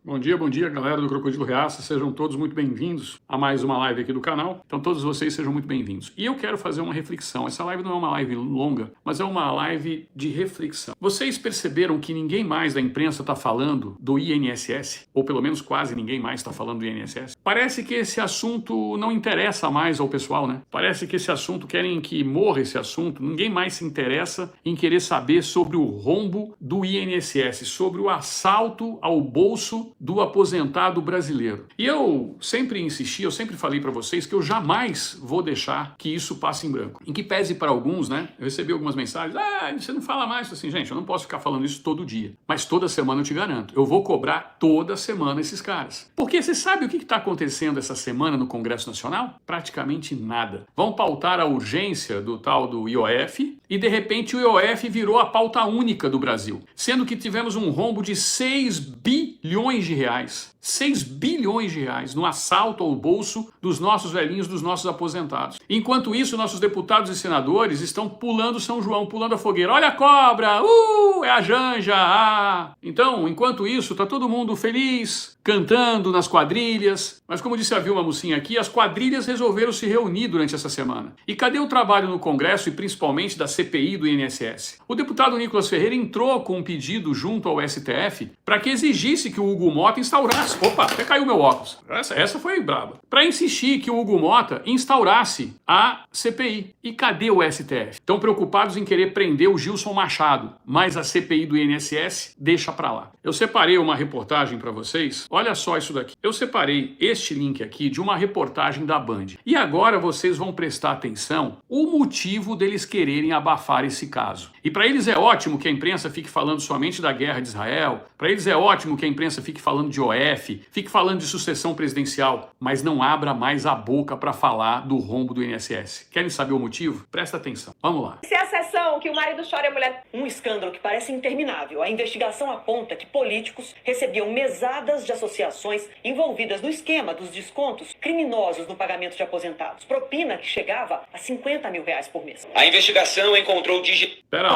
Bom dia, galera do Crocodilo Reaça, sejam todos muito bem-vindos a mais uma live aqui do canal. Então todos vocês sejam muito bem-vindos. E eu quero fazer uma reflexão. Essa live não é uma live longa, mas é uma live de reflexão. Vocês perceberam que ninguém mais da imprensa está falando do INSS? Ou pelo menos quase ninguém mais está falando do INSS? Parece que esse assunto não interessa mais ao pessoal, né? Parece que esse assunto, querem que morra esse assunto, ninguém mais se interessa em querer saber sobre o rombo do INSS, sobre o assalto ao bolso do aposentado brasileiro. E eu sempre insisti, eu sempre falei para vocês que eu jamais vou deixar que isso passe em branco. Em que pese para alguns, né? Eu recebi algumas mensagens, você não fala mais assim, gente, eu não posso ficar falando isso todo dia. Mas toda semana eu te garanto, eu vou cobrar toda semana esses caras. Porque você sabe o que está acontecendo essa semana no Congresso Nacional? Praticamente nada. Vão pautar a urgência do tal do IOF e de repente o IOF virou a pauta única do Brasil. Sendo que tivemos um rombo de 6 bilhões de reais. 6 bilhões de reais no assalto ao bolso dos nossos velhinhos, dos nossos aposentados. Enquanto isso, nossos deputados e senadores estão pulando São João, pulando a fogueira. Olha a cobra! É a Janja! Então, enquanto isso, tá todo mundo feliz, cantando nas quadrilhas. Mas como disse a Vilma Mucinha aqui, as quadrilhas resolveram se reunir durante essa semana. E cadê o trabalho no Congresso e principalmente da CPI do INSS? O deputado Nicolas Ferreira entrou com um pedido junto ao STF para que exigisse que o Hugo Mota instaurasse... Opa, até caiu meu óculos. Essa foi braba. Para insistir que o Hugo Mota instaurasse a CPI. E cadê o STF? Estão preocupados em querer prender o Gilson Machado, mas a CPI do INSS deixa para lá. Eu separei uma reportagem para vocês. Olha só isso daqui. Eu separei este link aqui de uma reportagem da Band. E agora vocês vão prestar atenção o motivo deles quererem abafar esse caso. E para eles é ótimo que a imprensa fique falando somente da guerra de Israel. Para eles é ótimo que a imprensa fique falando de OF, fique falando de sucessão presidencial, mas não abra mais a boca para falar do rombo do INSS. Querem saber o motivo? Presta atenção. Vamos lá. Se é a sessão que o marido chora e a mulher... Um escândalo que parece interminável. A investigação aponta que políticos recebiam mesadas de associações envolvidas no esquema dos descontos criminosos no pagamento de aposentados. Propina que chegava a 50 mil reais por mês. A investigação encontrou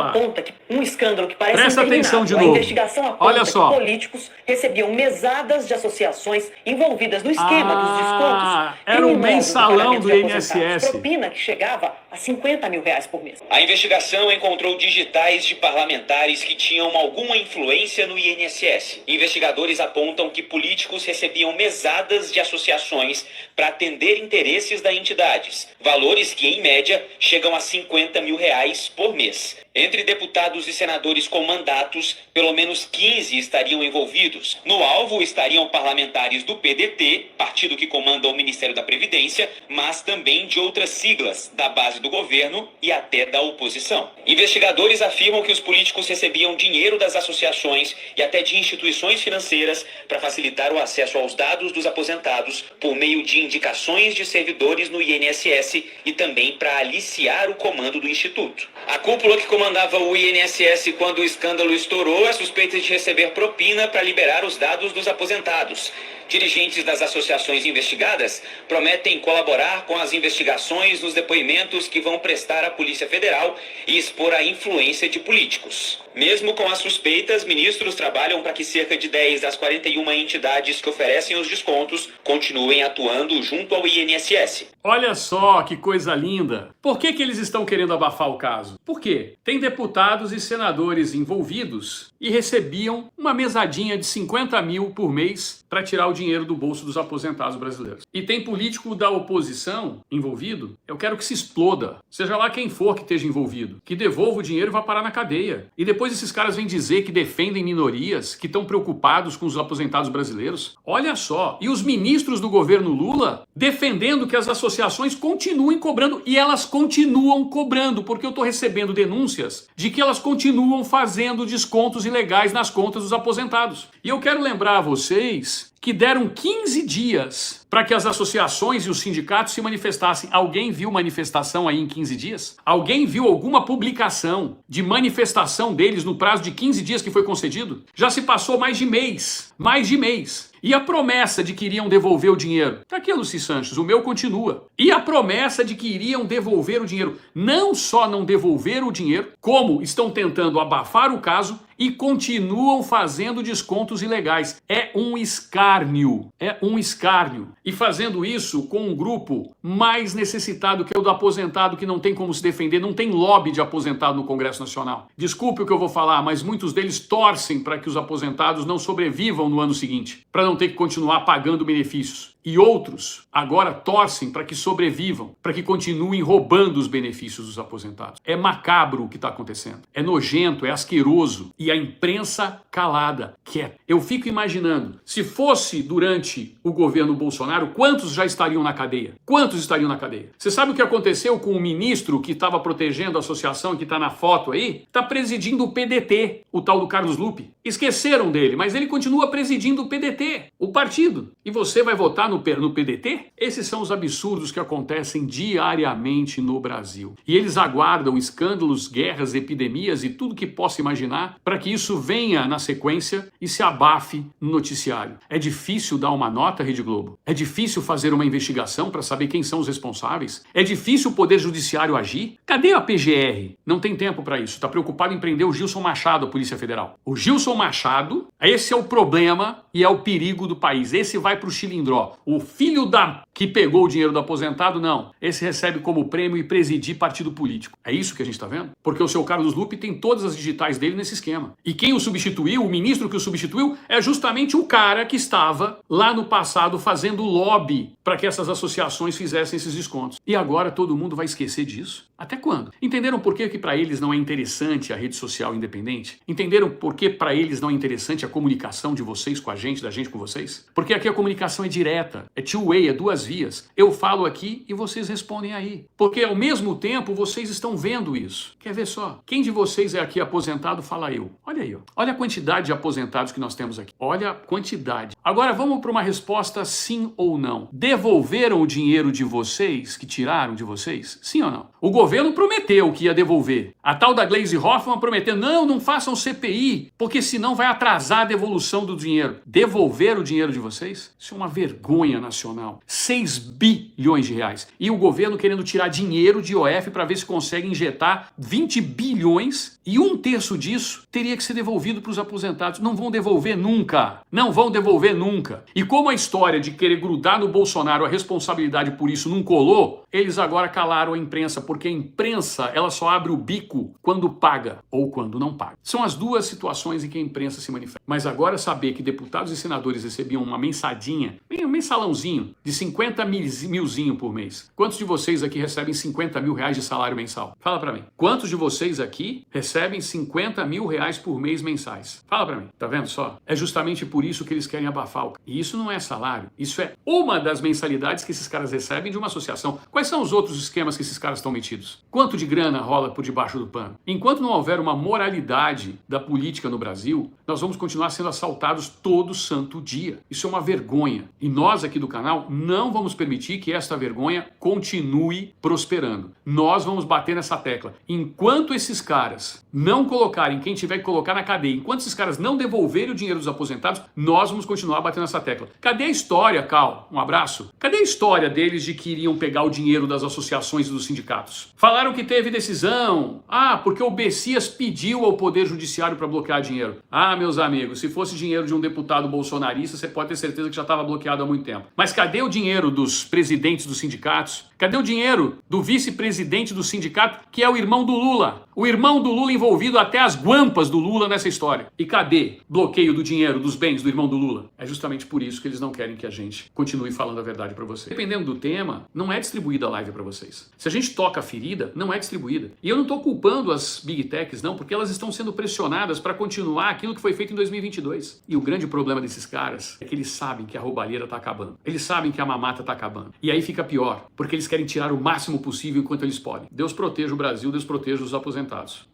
aponta que um escândalo que parece Presta atenção de novo. A investigação aponta Olha só. que políticos recebiam mesadas de associações envolvidas no esquema dos descontos era um criminosos no mensalão pagamento do de aposentados. INSS. Propina que chegava a 50 mil reais por mês. A investigação encontrou digitais de parlamentares que tinham alguma influência no INSS. Investigadores apontam que políticos recebiam mesadas de associações para atender interesses das entidades, valores que, em média, chegam a 50 mil reais por mês. Entre deputados e senadores com mandatos, pelo menos 15 estariam envolvidos. No alvo estariam parlamentares do PDT, partido que comanda o Ministério da Previdência, mas também de outras siglas, da base do governo e até da oposição. Investigadores afirmam que os políticos recebiam dinheiro das associações e até de instituições financeiras para facilitar o acesso aos dados dos aposentados por meio de indicações de servidores no INSS e também para aliciar o comando do Instituto. A cúpula que comandava o INSS quando o escândalo estourou é suspeita de receber propina para liberar os dados dos aposentados. Dirigentes das associações investigadas prometem colaborar com as investigações nos depoimentos que vão prestar à Polícia Federal e expor a influência de políticos. Mesmo com as suspeitas, ministros trabalham para que cerca de 10 das 41 entidades que oferecem os descontos continuem atuando junto ao INSS. Olha só que coisa linda. Por que eles estão querendo abafar o caso? Por quê? Tem deputados e senadores envolvidos e recebiam uma mesadinha de 50 mil por mês para tirar o dinheiro do bolso dos aposentados brasileiros. E tem político da oposição envolvido, eu quero que se exploda. Seja lá quem for que esteja envolvido. Que devolva o dinheiro e vá parar na cadeia. E depois esses caras vêm dizer que defendem minorias, que estão preocupados com os aposentados brasileiros. Olha só. E os ministros do governo Lula defendendo que as associações continuem cobrando. E elas continuam cobrando, porque eu estou recebendo denúncias de que elas continuam fazendo descontos ilegais nas contas dos aposentados. E eu quero lembrar a vocês que deram 15 dias para que as associações e os sindicatos se manifestassem. Alguém viu manifestação aí em 15 dias? Alguém viu alguma publicação de manifestação deles no prazo de 15 dias que foi concedido? Já se passou mais de mês. mais de mês. E a promessa de que iriam devolver o dinheiro? Tá aqui, Lucy Sanches, o meu continua. E a promessa de que iriam devolver o dinheiro? Não só não devolveram o dinheiro, como estão tentando abafar o caso e continuam fazendo descontos ilegais. É um escárnio. É um escárnio. E fazendo isso com um grupo mais necessitado, que é o do aposentado, que não tem como se defender, não tem lobby de aposentado no Congresso Nacional. Desculpe o que eu vou falar, mas muitos deles torcem para que os aposentados não sobrevivam no ano seguinte, para não ter que continuar pagando benefícios. E outros agora torcem para que sobrevivam, para que continuem roubando os benefícios dos aposentados. É macabro o que está acontecendo. É nojento, é asqueroso. E a imprensa calada, quieta. Eu fico imaginando, se fosse durante o governo Bolsonaro, quantos já estariam na cadeia? Quantos estariam na cadeia? Você sabe o que aconteceu com o ministro que estava protegendo a associação, que está na foto aí? Está presidindo o PDT, o tal do Carlos Lupe. Esqueceram dele, mas ele continua presidindo o PDT, o partido. E você vai votar no PDT? Esses são os absurdos que acontecem diariamente no Brasil. E eles aguardam escândalos, guerras, epidemias e tudo que possa imaginar para que isso venha na sequência e se abafe no noticiário. É difícil dar uma nota, Rede Globo. É difícil fazer uma investigação para saber quem são os responsáveis. É difícil o Poder Judiciário agir. Cadê a PGR? Não tem tempo para isso. Está preocupado em prender o Gilson Machado, a Polícia Federal. O Gilson Machado, esse é o problema e é o perigo do país. Esse vai para o Chilindró. O filho que pegou o dinheiro do aposentado, não. Esse recebe como prêmio e presidir partido político. É isso que a gente está vendo? Porque o seu Carlos Lupe tem todas as digitais dele nesse esquema. E quem o substituiu, o ministro que o substituiu, é justamente o cara que estava lá no passado fazendo lobby para que essas associações fizessem esses descontos. E agora todo mundo vai esquecer disso? Até quando? Entenderam por que para eles não é interessante a rede social independente? Entenderam por que para eles não é interessante a comunicação de vocês com a gente, da gente com vocês? Porque aqui a comunicação é direta, é two-way, é duas vias. Eu falo aqui e vocês respondem aí. Porque ao mesmo tempo vocês estão vendo isso. Quer ver só? Quem de vocês é aqui aposentado, fala eu. Olha aí, ó. Olha a quantidade de aposentados que nós temos aqui. Olha a quantidade. Agora vamos para uma resposta sim ou não. Devolveram o dinheiro de vocês, que tiraram de vocês? Sim ou não? O governo prometeu que ia devolver. A tal da Gleisi Hoffmann prometeu, não façam CPI, porque senão vai atrasar a devolução do dinheiro. Devolver o dinheiro de vocês? Isso é uma vergonha nacional. 6 bilhões de reais. E o governo querendo tirar dinheiro de IOF para ver se consegue injetar 20 bilhões e 1/3 disso teria que ser devolvido para os aposentados. Não vão devolver nunca. Não vão devolver nunca. E como a história de querer grudar no Bolsonaro a responsabilidade por isso não colou, eles agora calaram a imprensa, porque a imprensa ela só abre o bico quando paga ou quando não paga. São as duas situações em que a imprensa se manifesta. Mas agora saber que deputados e senadores recebiam uma mensadinha, um mensalãozinho de 50 milzinho por mês. Quantos de vocês aqui recebem 50 mil reais de salário mensal? Fala pra mim. Quantos de vocês aqui recebem 50 mil reais por mês mensais? Fala pra mim. Tá vendo só? É justamente por isso que eles querem abafar o... E isso não é salário. Isso é uma das mensalidades que esses caras recebem de uma associação. Quais são os outros esquemas que esses caras estão metidos? Quanto de grana rola por debaixo do pano? Enquanto não houver uma moralidade da política no Brasil, nós vamos continuar sendo assaltados todo santo dia. Isso é uma vergonha. E nós aqui do canal não vamos permitir que esta vergonha continue prosperando. Nós vamos bater nessa tecla. Enquanto esses caras não colocarem quem tiver que colocar na cadeia, enquanto esses caras não devolverem o dinheiro dos aposentados, nós vamos continuar batendo nessa tecla. Cadê a história, Cal? Um abraço. Cadê a história deles de que iriam pegar o dinheiro das associações e dos sindicatos? Falaram que teve decisão. Porque o Bessias pediu ao Poder Judiciário para bloquear dinheiro. Meus amigos, se fosse dinheiro de um deputado bolsonarista, você pode ter certeza que já estava bloqueado há muito tempo. Mas cadê o dinheiro dos presidentes dos sindicatos? Cadê o dinheiro do vice-presidente do sindicato, que é o irmão do Lula? O irmão do Lula envolvido até as guampas do Lula nessa história. E cadê bloqueio do dinheiro, dos bens do irmão do Lula? É justamente por isso que eles não querem que a gente continue falando a verdade para vocês. Dependendo do tema, não é distribuída a live para vocês. Se a gente toca a ferida, não é distribuída. E eu não estou culpando as Big Techs, não, porque elas estão sendo pressionadas para continuar aquilo que foi feito em 2022. E o grande problema desses caras é que eles sabem que a roubalheira está acabando. Eles sabem que a mamata está acabando. E aí fica pior, porque eles querem tirar o máximo possível enquanto eles podem. Deus proteja o Brasil, Deus proteja os aposentados.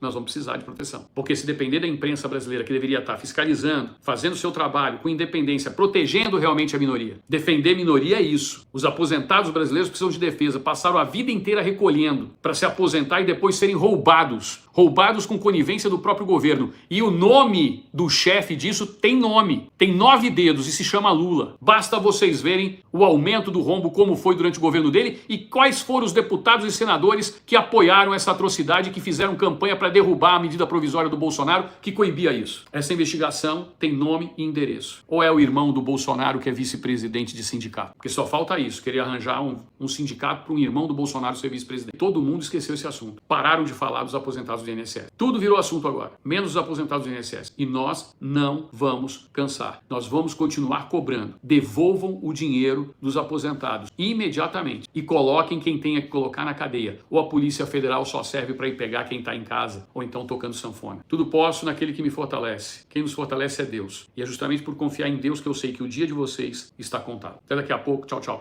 Nós vamos precisar de proteção. Porque se depender da imprensa brasileira, que deveria estar fiscalizando, fazendo o seu trabalho com independência, protegendo realmente a minoria. Defender minoria é isso. Os aposentados brasileiros precisam de defesa. Passaram a vida inteira recolhendo para se aposentar e depois serem roubados com conivência do próprio governo. E o nome do chefe disso tem nome, tem 9 dedos e se chama Lula. Basta vocês verem o aumento do rombo, como foi durante o governo dele e quais foram os deputados e senadores que apoiaram essa atrocidade, que fizeram campanha para derrubar a medida provisória do Bolsonaro que coibia isso. Essa investigação tem nome e endereço. Ou é o irmão do Bolsonaro que é vice-presidente de sindicato? Porque só falta isso, querer arranjar um sindicato para um irmão do Bolsonaro ser vice-presidente. Todo mundo esqueceu esse assunto. Pararam de falar dos aposentados do INSS. Tudo virou assunto agora, menos os aposentados do INSS. E nós não vamos cansar. Nós vamos continuar cobrando. Devolvam o dinheiro dos aposentados imediatamente e coloquem quem tenha que colocar na cadeia. Ou a Polícia Federal só serve para ir pegar quem está em casa ou então tocando sanfona. Tudo posso naquele que me fortalece. Quem nos fortalece é Deus. E é justamente por confiar em Deus que eu sei que o dia de vocês está contado. Até daqui a pouco. Tchau, tchau.